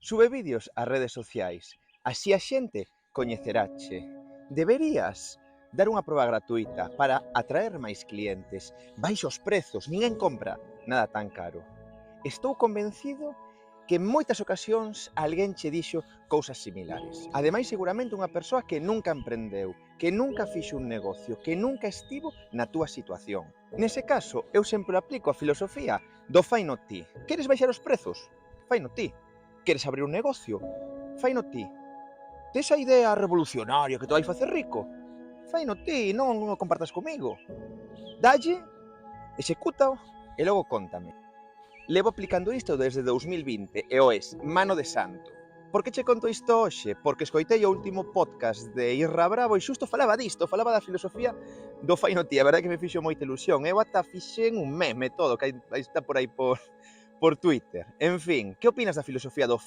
Sube vídeos ás redes sociais, así a xente coñecerache. Deberías dar unha proba gratuita para atraer máis clientes. Baixa os prezos, ninguén compra nada tan caro. Estou convencido que en moitas ocasións alguén che dixo cousas similares. Ademais, seguramente unha persoa que nunca emprendeu, que nunca fixo un negocio, que nunca estivo na túa situación. Nese caso, eu sempre aplico a filosofía do faino ti. Queres baixar os prezos? Faino ti. Queres abrir un negocio? Faino ti. Tes a idea revolucionaria que te vai facer rico? Faino ti, non o compartas comigo. Dalle, execútao e logo cóntame. Levo aplicando isto desde 2020 e o es mano de santo. Por que che conto isto hoxe? Porque escoitei o último podcast de Irra Bravo e xusto falaba disto, falaba da filosofía do faino ti. A verdade que me fixo moita ilusión. Eu ata fixen un meme todo, que está por aí por Twitter. En fin, que opinas da filosofía do